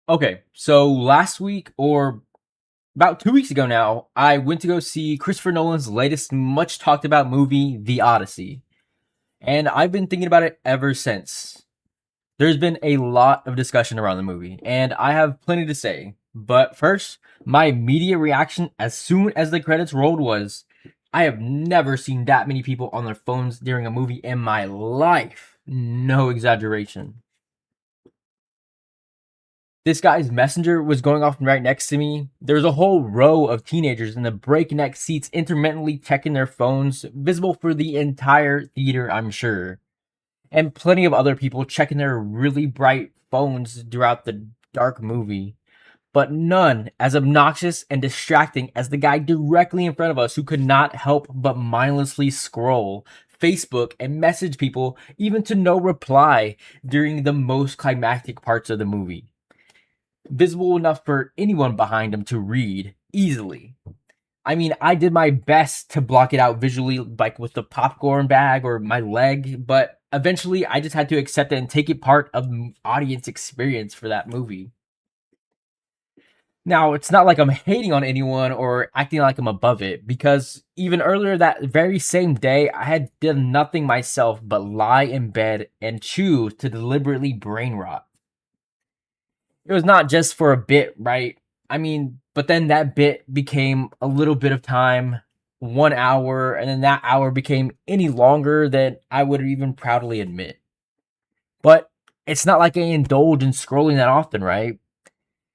Okay, so last week or about 2 weeks ago now, I went to go see Christopher Nolan's latest much talked about movie, The Odyssey. And I've been thinking about it ever since. There's been a lot of discussion around the movie, and I have plenty to say. But first, my immediate reaction as soon as the credits rolled was I have never seen that many people on their phones during a movie in my life. No exaggeration. This guy's messenger was going off right next to me. There was a whole row of teenagers in the breakneck seats intermittently checking their phones, visible for the entire theater, I'm sure. And plenty of other people checking their really bright phones throughout the dark movie. But none as obnoxious and distracting as the guy directly in front of us who could not help but mindlessly scroll Facebook and message people, even to no reply during the most climactic parts of the movie, visible enough for anyone behind him to read easily. I mean, I did my best to block it out visually, like with the popcorn bag or my leg, but eventually I just had to accept it and take it part of the audience experience for that movie. Now, it's not like I'm hating on anyone or acting like I'm above it, because even earlier that very same day, I had done nothing myself but lie in bed and choose to deliberately brain rot. It was not just for a bit, right? I mean, but then that bit became a little bit of time, 1 hour, and then that hour became any longer than I would even proudly admit. But it's not like I indulge in scrolling that often, right?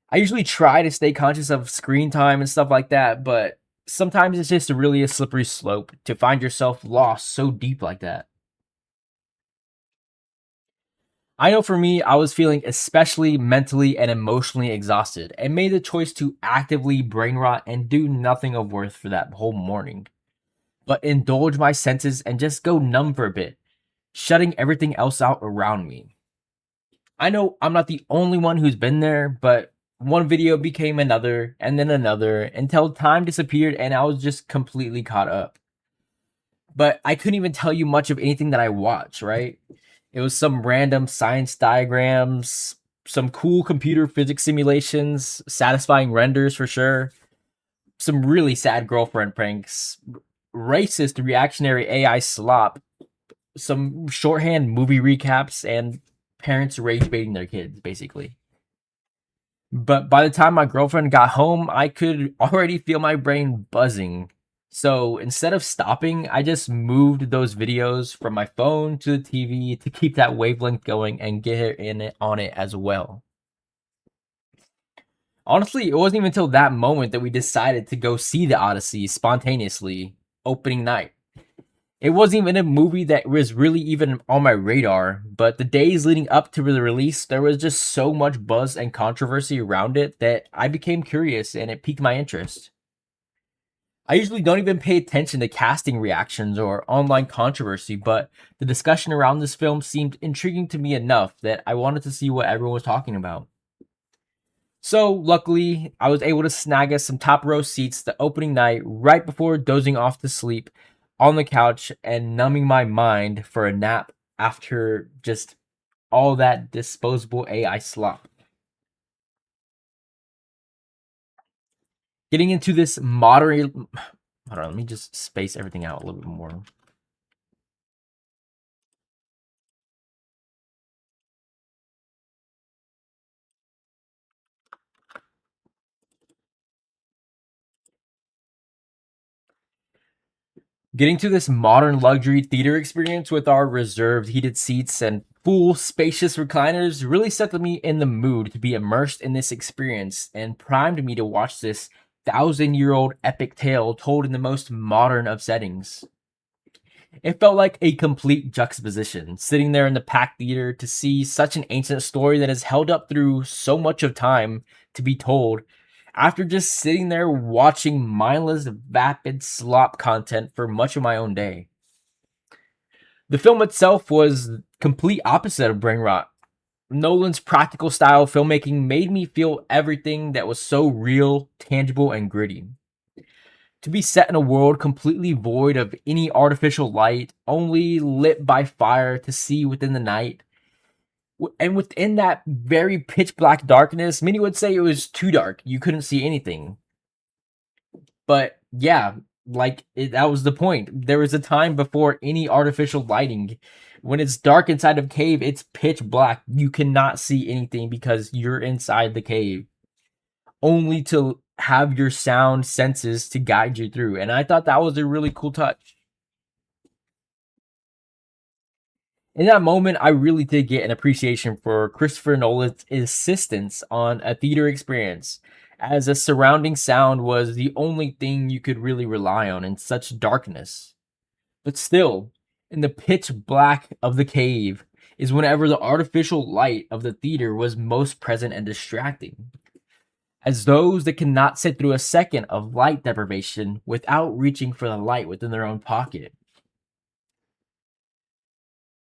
I usually try to stay conscious of screen time and stuff like that, but sometimes it's just really a slippery slope to find yourself lost so deep like that. I know for me, I was feeling especially mentally and emotionally exhausted and made the choice to actively brain rot and do nothing of worth for that whole morning, but indulge my senses and just go numb for a bit, shutting everything else out around me. I know I'm not the only one who's been there, but one video became another and then another until time disappeared and I was just completely caught up. But I couldn't even tell you much of anything that I watched, right? It was some random science diagrams, some cool computer physics simulations, satisfying renders for sure, some really sad girlfriend pranks, racist reactionary AI slop, some shorthand movie recaps, and parents rage baiting their kids, basically. But by the time my girlfriend got home, I could already feel my brain buzzing. So instead of stopping, I just moved those videos from my phone to the TV to keep that wavelength going and get her in it on it as well. Honestly, it wasn't even until that moment that we decided to go see the Odyssey spontaneously, opening night. It wasn't even a movie that was really even on my radar, but the days leading up to the release, there was just so much buzz and controversy around it that I became curious and it piqued my interest. I usually don't even pay attention to casting reactions or online controversy, but the discussion around this film seemed intriguing to me enough that I wanted to see what everyone was talking about. So, luckily, I was able to snag us some top row seats the opening night right before dozing off to sleep on the couch and numbing my mind for a nap after just all that disposable AI slop. Getting into this moderate. Hold on, let me just space everything out a little bit more. Getting to this modern luxury theater experience with our reserved heated seats and full spacious recliners really set me in the mood to be immersed in this experience and primed me to watch this thousand-year-old epic tale told in the most modern of settings. It felt like a complete juxtaposition, sitting there in the packed theater to see such an ancient story that has held up through so much of time to be told, after just sitting there watching mindless, vapid slop content for much of my own day. The film itself was complete opposite of brain rot. Nolan's practical style filmmaking made me feel everything that was so real, tangible, and gritty. To be set in a world completely void of any artificial light, only lit by fire to see within the night, And within that very pitch black darkness, many would say it was too dark. You couldn't see anything. But yeah, that was the point. There was a time before any artificial lighting. When it's dark inside of a cave, it's pitch black. You cannot see anything because you're inside the cave, only to have your sound senses to guide you through. And I thought that was a really cool touch. In that moment, I really did get an appreciation for Christopher Nolan's insistence on a theater experience, as a surrounding sound was the only thing you could really rely on in such darkness. But still, in the pitch black of the cave is whenever the artificial light of the theater was most present and distracting, as those that cannot sit through a second of light deprivation without reaching for the light within their own pocket.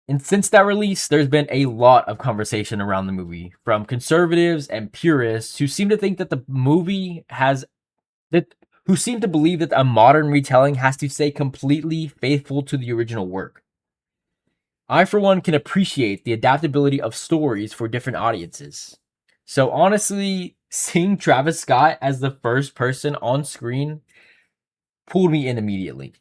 And since that release, there's been a lot of conversation around the movie from conservatives and purists who seem to think that the movie has that who seem to believe that a modern retelling has to stay completely faithful to the original work. I, for one, can appreciate the adaptability of stories for different audiences. So honestly, seeing Travis Scott as the first person on screen pulled me in immediately.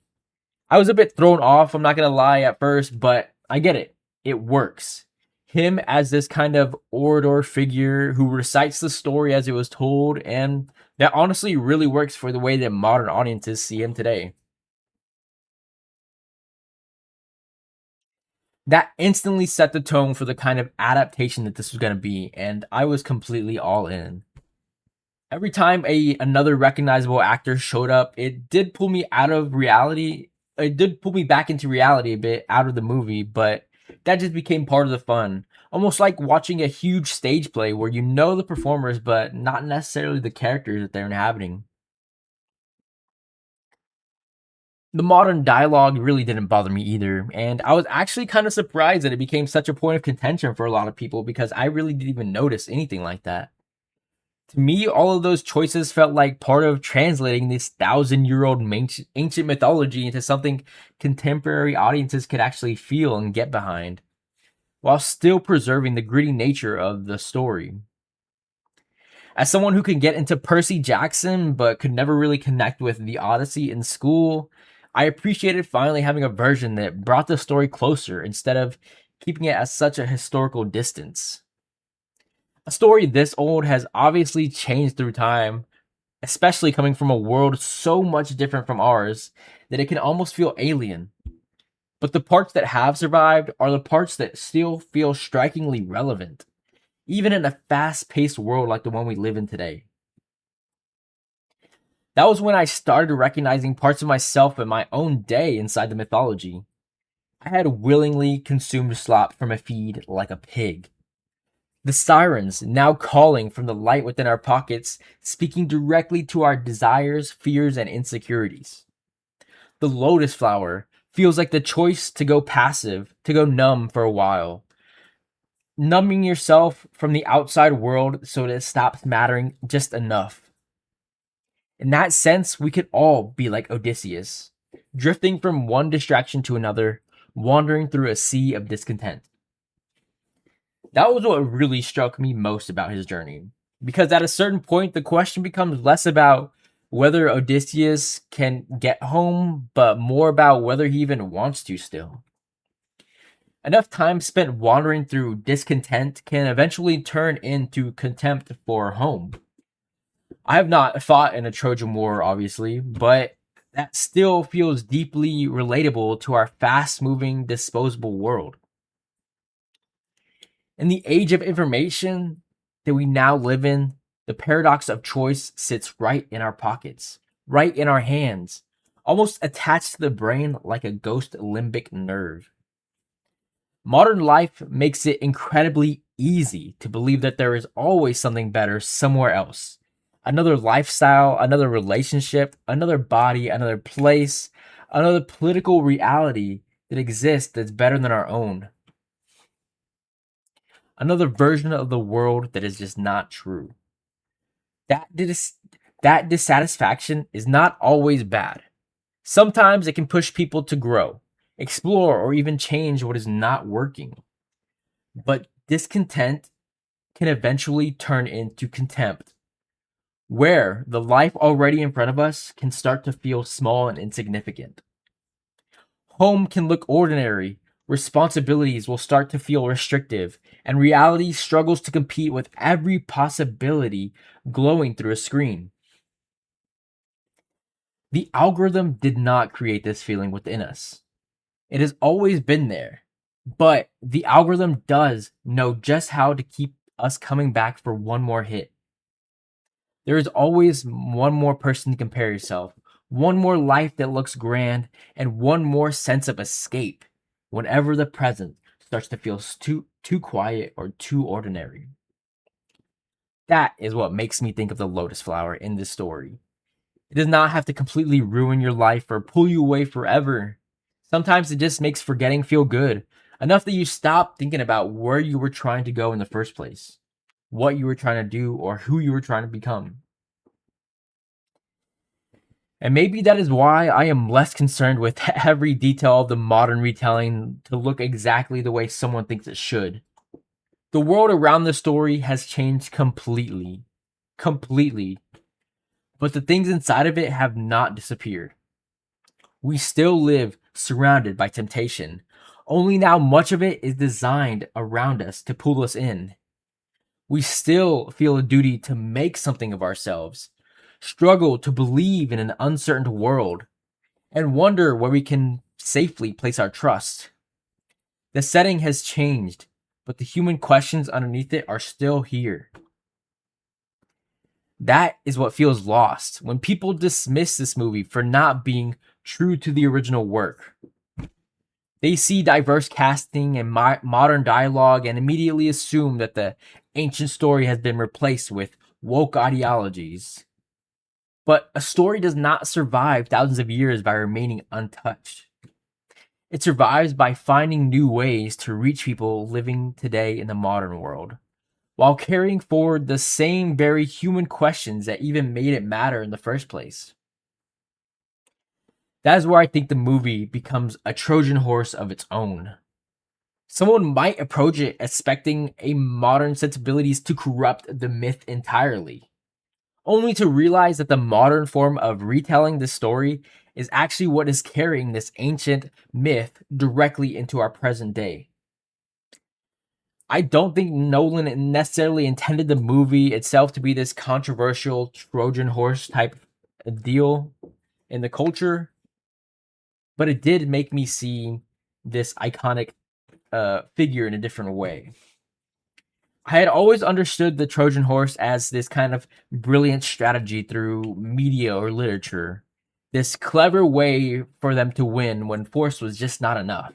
I was a bit thrown off, I'm not gonna lie, at first, but I get it. It works. Him as this kind of orator figure who recites the story as it was told, and that honestly really works for the way that modern audiences see him today. That instantly set the tone for the kind of adaptation that this was gonna be, and I was completely all in. Every time a another recognizable actor showed up, it did pull me out of reality. It did pull me back into reality a bit out of the movie, but that just became part of the fun. Almost like watching a huge stage play where you know the performers, but not necessarily the characters that they're inhabiting. The modern dialogue really didn't bother me either, and I was actually kind of surprised that it became such a point of contention for a lot of people because I really didn't even notice anything like that. To me, all of those choices felt like part of translating this thousand-year-old ancient mythology into something contemporary audiences could actually feel and get behind, while still preserving the gritty nature of the story. As someone who can get into Percy Jackson but could never really connect with the Odyssey in school, I appreciated finally having a version that brought the story closer instead of keeping it at such a historical distance. A story this old has obviously changed through time, especially coming from a world so much different from ours that it can almost feel alien. But the parts that have survived are the parts that still feel strikingly relevant, even in a fast paced world like the one we live in today. That was when I started recognizing parts of myself and my own day inside the mythology. I had willingly consumed slop from a feed like a pig. The sirens, now calling from the light within our pockets, speaking directly to our desires, fears, and insecurities. The lotus flower feels like the choice to go passive, to go numb for a while. Numbing yourself from the outside world so that it stops mattering just enough. In that sense, we could all be like Odysseus, drifting from one distraction to another, wandering through a sea of discontent. That was what really struck me most about his journey. Because at a certain point, the question becomes less about whether Odysseus can get home, but more about whether he even wants to still. Enough time spent wandering through discontent can eventually turn into contempt for home. I have not fought in a Trojan War, obviously, but that still feels deeply relatable to our fast moving, disposable world. In the age of information that we now live in, the paradox of choice sits right in our pockets, right in our hands, almost attached to the brain like a ghost limbic nerve. Modern life makes it incredibly easy to believe that there is always something better somewhere else. Another lifestyle, another relationship, another body, another place, another political reality that exists that's better than our own. Another version of the world that is just not true. That dis- that dissatisfaction is not always bad. Sometimes it can push people to grow, explore, or even change what is not working. But discontent can eventually turn into contempt, where the life already in front of us can start to feel small and insignificant. Home can look ordinary, responsibilities will start to feel restrictive, and reality struggles to compete with every possibility glowing through a screen. The algorithm did not create this feeling within us. It has always been there, but the algorithm does know just how to keep us coming back for one more hit. There is always one more person to compare yourself, one more life that looks grand, and one more sense of escape whenever the present starts to feel too quiet or too ordinary. That is what makes me think of the lotus flower in this story. It does not have to completely ruin your life or pull you away forever. Sometimes it just makes forgetting feel good, enough that you stop thinking about where you were trying to go in the first place, what you were trying to do, or who you were trying to become. And maybe that is why I am less concerned with every detail of the modern retelling to look exactly the way someone thinks it should. The world around the story has changed completely. Completely. But the things inside of it have not disappeared. We still live surrounded by temptation. Only now much of it is designed around us to pull us in. We still feel a duty to make something of ourselves, struggle to believe in an uncertain world, and wonder where we can safely place our trust. The setting has changed, but the human questions underneath it are still here. That is what feels lost when people dismiss this movie for not being true to the original work. They see diverse casting and modern dialogue and immediately assume that the ancient story has been replaced with woke ideologies. But a story does not survive thousands of years by remaining untouched. It survives by finding new ways to reach people living today in the modern world, while carrying forward the same very human questions that even made it matter in the first place. That is where I think the movie becomes a Trojan horse of its own. Someone might approach it expecting a modern sensibilities to corrupt the myth entirely, only to realize that the modern form of retelling this story is actually what is carrying this ancient myth directly into our present day. I don't think Nolan necessarily intended the movie itself to be this controversial Trojan horse type deal in the culture, but it did make me see this iconic figure in a different way. I had always understood the Trojan horse as this kind of brilliant strategy through media or literature, this clever way for them to win when force was just not enough.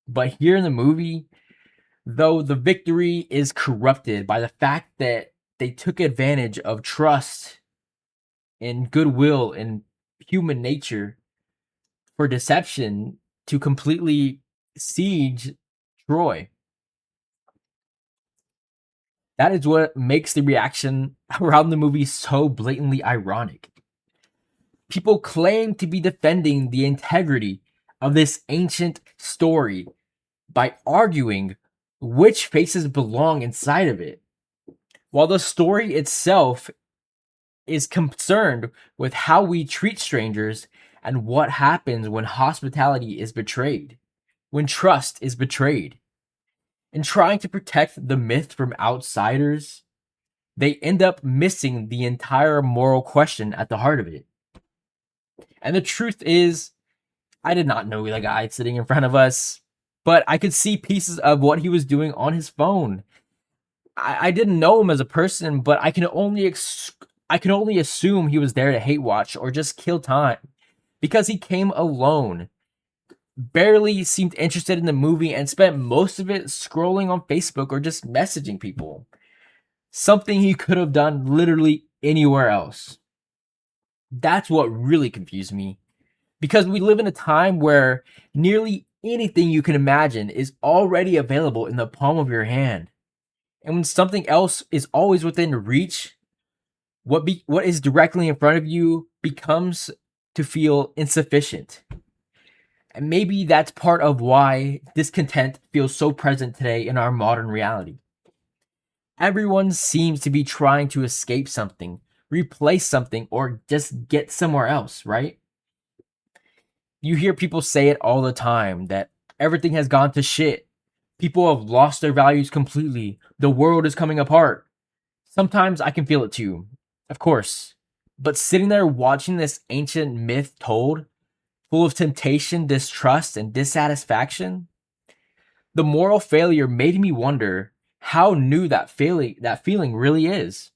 But here in the movie, though the victory is corrupted by the fact that they took advantage of trust and goodwill and human nature for deception to completely siege Troy. That is what makes the reaction around the movie so blatantly ironic. People claim to be defending the integrity of this ancient story by arguing which faces belong inside of it, while the story itself is concerned with how we treat strangers and what happens when hospitality is betrayed, when trust is betrayed. In trying to protect the myth from outsiders, they end up missing the entire moral question at the heart of it. And the truth is, I did not know the guy sitting in front of us, but I could see pieces of what he was doing on his phone. I didn't know him as a person, but I can only assume he was there to hate watch or just kill time because he came alone, barely seemed interested in the movie, and spent most of it scrolling on Facebook or just messaging people. Something he could have done literally anywhere else. That's what really confused me. Because we live in a time where nearly anything you can imagine is already available in the palm of your hand. And when something else is always within reach, what is directly in front of you becomes to feel insufficient. And maybe that's part of why discontent feels so present today in our modern reality. Everyone seems to be trying to escape something, replace something, or just get somewhere else, right? You hear people say it all the time that everything has gone to shit. People have lost their values completely. The world is coming apart. Sometimes I can feel it too, of course. But sitting there watching this ancient myth told, full of temptation, distrust, and dissatisfaction, the moral failure made me wonder how new that feeling really is.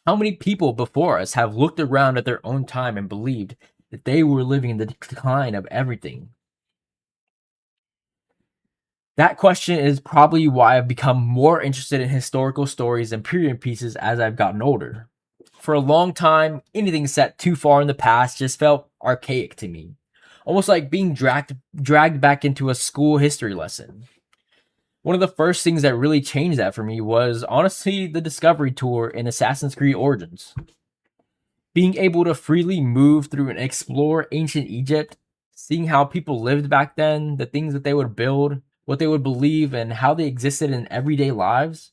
How many people before us have looked around at their own time and believed that they were living in the decline of everything? That question is probably why I've become more interested in historical stories and period pieces as I've gotten older. For a long time, anything set too far in the past just felt archaic to me, almost like being dragged back into a school history lesson. One of the first things that really changed that for me was honestly the Discovery Tour in Assassin's Creed Origins. Being able to freely move through and explore ancient Egypt, seeing how people lived back then, the things that they would build, what they would believe, and how they existed in everyday lives,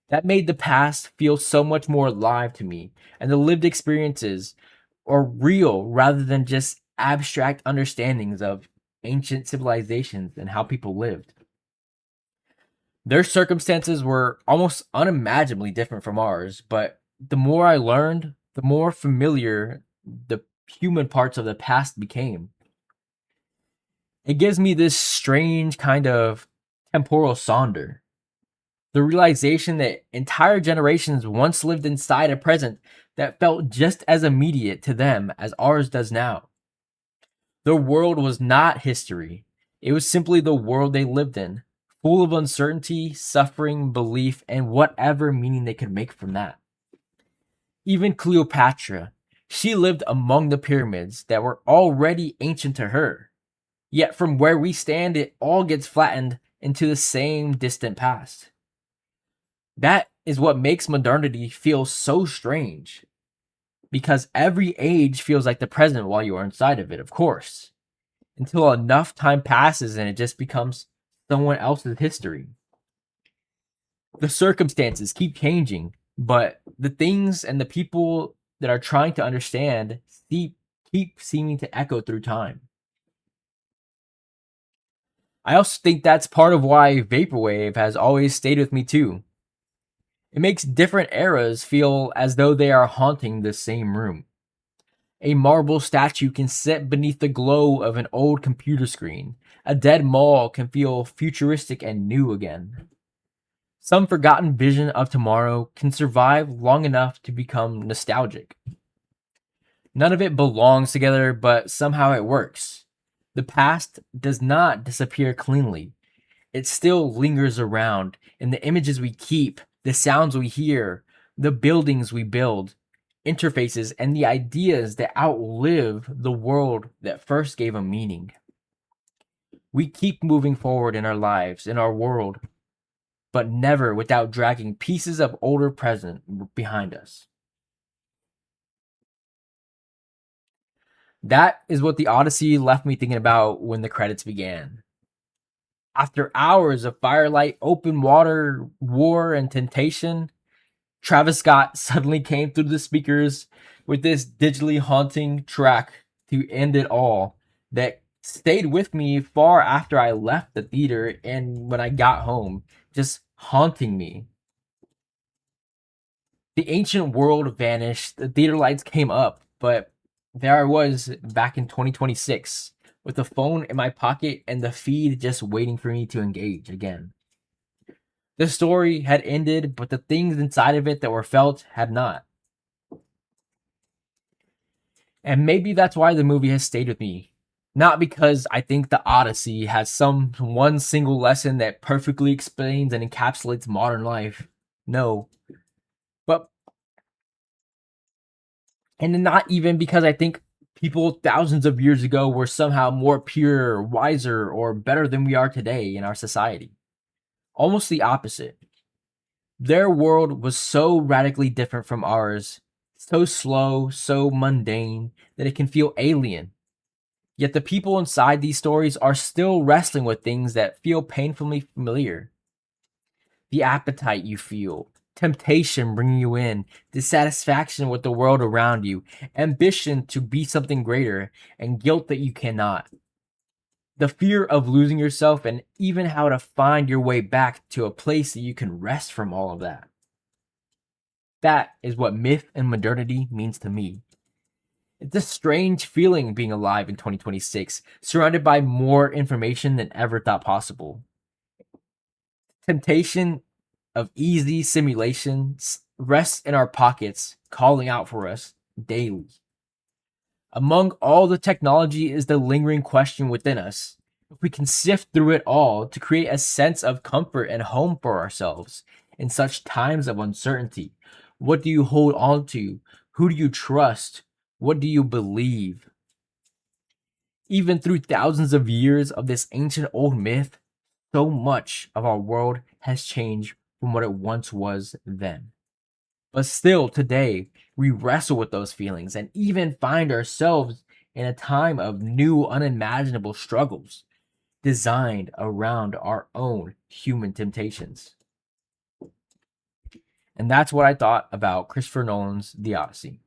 that made the past feel so much more alive to me, and the lived experiences are real rather than just abstract understandings of ancient civilizations and how people lived. Their circumstances were almost unimaginably different from ours, but the more I learned, the more familiar the human parts of the past became. It gives me this strange kind of temporal sonder. The realization that entire generations once lived inside a present that felt just as immediate to them as ours does now. Their world was not history, it was simply the world they lived in, full of uncertainty, suffering, belief, and whatever meaning they could make from that. Even Cleopatra, she lived among the pyramids that were already ancient to her. Yet from where we stand, it all gets flattened into the same distant past. That is what makes modernity feel so strange, because every age feels like the present while you are inside of it, of course, until enough time passes and it just becomes someone else's history. The circumstances keep changing, but the things and the people that are trying to understand keep seeming to echo through time. I also think that's part of why vaporwave has always stayed with me too. It makes different eras feel as though they are haunting the same room. A marble statue can sit beneath the glow of an old computer screen. A dead mall can feel futuristic and new again. Some forgotten vision of tomorrow can survive long enough to become nostalgic. None of it belongs together, but somehow it works. The past does not disappear cleanly. It still lingers around in the images we keep, the sounds we hear, the buildings we build, interfaces, and the ideas that outlive the world that first gave them meaning. We keep moving forward in our lives, in our world, but never without dragging pieces of older present behind us. That is what the Odyssey left me thinking about when the credits began. After hours of firelight, open water, war, and temptation, Travis Scott suddenly came through the speakers with this digitally haunting track to end it all that stayed with me far after I left the theater and when I got home, just haunting me. The ancient world vanished, the theater lights came up, but there I was back in 2026 with the phone in my pocket and the feed just waiting for me to engage again. The story had ended, but the things inside of it that were felt had not. And maybe that's why the movie has stayed with me. Not because I think the Odyssey has some one single lesson that perfectly explains and encapsulates modern life. No. But and not even because I think people thousands of years ago were somehow more pure, wiser, or better than we are today in our society. Almost the opposite. Their world was so radically different from ours, so slow, so mundane, that it can feel alien. Yet the people inside these stories are still wrestling with things that feel painfully familiar. The appetite you feel, temptation bringing you in, dissatisfaction with the world around you, ambition to be something greater, and guilt that you cannot. The fear of losing yourself, and even how to find your way back to a place that you can rest from all of that. That is what myth and modernity means to me. It's a strange feeling being alive in 2026, surrounded by more information than ever thought possible. Temptation of easy simulations rests in our pockets, calling out for us daily. Among all the technology is the lingering question within us. If we can sift through it all to create a sense of comfort and home for ourselves in such times of uncertainty, what do you hold on to? Who do you trust? What do you believe? Even through thousands of years of this ancient old myth, so much of our world has changed from what it once was then. But still, today, we wrestle with those feelings and even find ourselves in a time of new, unimaginable struggles designed around our own human temptations. And that's what I thought about Christopher Nolan's The Odyssey.